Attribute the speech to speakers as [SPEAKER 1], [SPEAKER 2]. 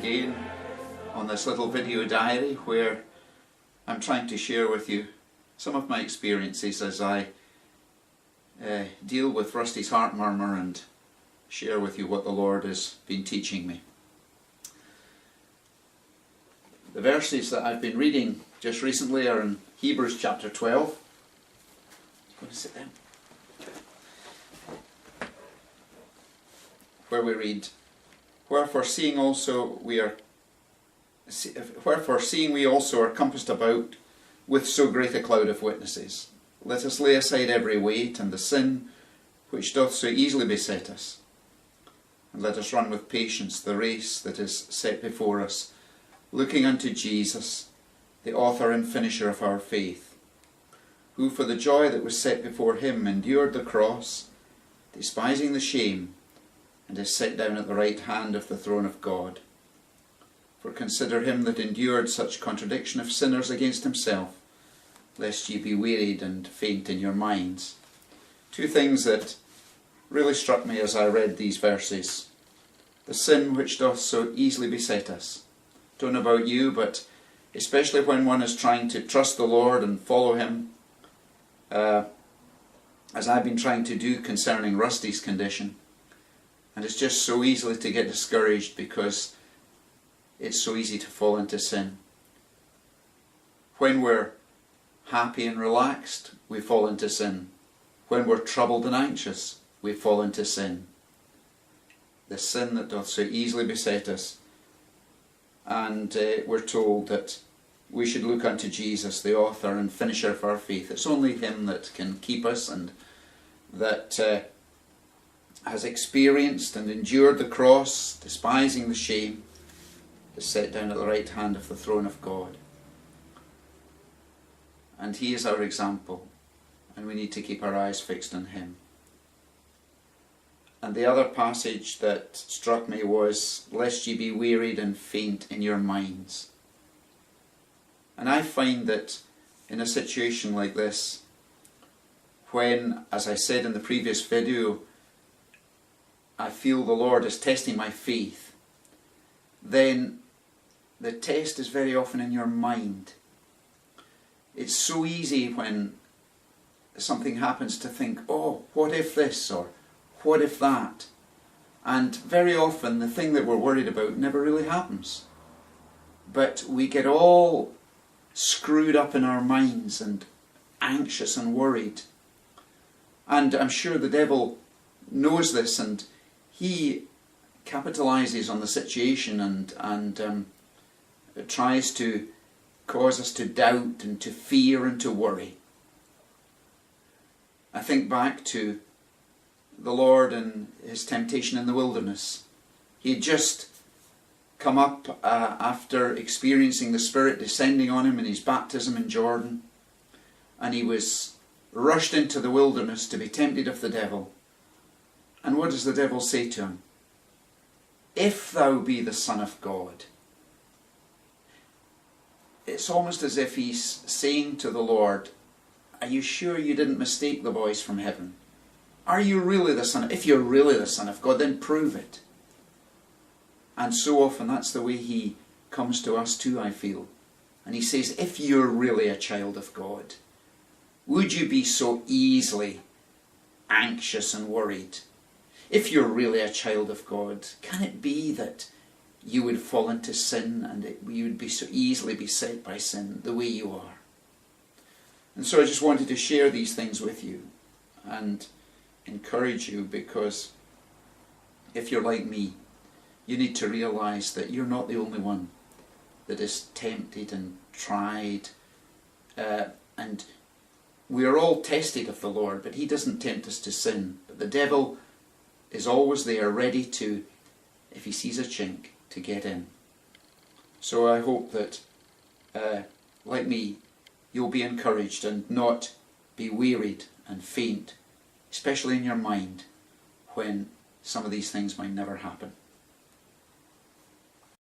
[SPEAKER 1] again on this little video diary where I'm trying to share with you some of my experiences as I deal with Rusty's heart murmur and share with you what the Lord has been teaching me. The verses that I've been reading just recently are in Hebrews chapter 12. I'm going to sit down. Where we read, Wherefore seeing we also are compassed about with so great a cloud of witnesses, let us lay aside every weight and the sin which doth so easily beset us, and let us run with patience the race that is set before us, looking unto Jesus, the author and finisher of our faith, who for the joy that was set before him endured the cross, despising the shame, and is set down at the right hand of the throne of God. For consider him that endured such contradiction of sinners against himself, lest ye be wearied and faint in your minds. Two things that really struck me as I read these verses. The sin which doth so easily beset us. Don't know about you, but especially when one is trying to trust the Lord and follow him, as I've been trying to do concerning Rusty's condition. And it's just so easily to get discouraged because it's so easy to fall into sin. When we're happy and relaxed, we fall into sin. When we're troubled and anxious, we fall into sin. The sin that doth so easily beset us. And we're told that we should look unto Jesus, the author and finisher of our faith. It's only him that can keep us and that has experienced and endured the cross, despising the shame, is set down at the right hand of the throne of God. And he is our example, and we need to keep our eyes fixed on him. And the other passage that struck me was, lest ye be wearied and faint in your minds. And I find that in a situation like this, when, as I said in the previous video, I feel the Lord is testing my faith, then the test is very often in your mind. It's so easy when something happens to think, oh, what if this, or what if that? And very often the thing that we're worried about never really happens. But we get all screwed up in our minds and anxious and worried. And I'm sure the devil knows this, and he capitalizes on the situation and tries to cause us to doubt and to fear and to worry. I think back to the Lord and his temptation in the wilderness. He had just come up after experiencing the Spirit descending on him in his baptism in Jordan, and he was rushed into the wilderness to be tempted of the devil. And what does the devil say to him? If thou be the Son of God. It's almost as if he's saying to the Lord, are you sure you didn't mistake the voice from heaven? Are you really the Son? If you're really the Son of God, then prove it. And so often that's the way he comes to us too, I feel. And he says, if you're really a child of God, would you be so easily anxious and worried? If you're really a child of God, can it be that you would fall into sin and you would be so easily beset by sin the way you are? And so I just wanted to share these things with you and encourage you, because if you're like me, you need to realize that you're not the only one that is tempted and tried. And we are all tested of the Lord, but he doesn't tempt us to sin. But the devil is always there, ready to, if he sees a chink, to get in. So I hope that, like me, you'll be encouraged and not be wearied and faint, especially in your mind, when some of these things might never happen.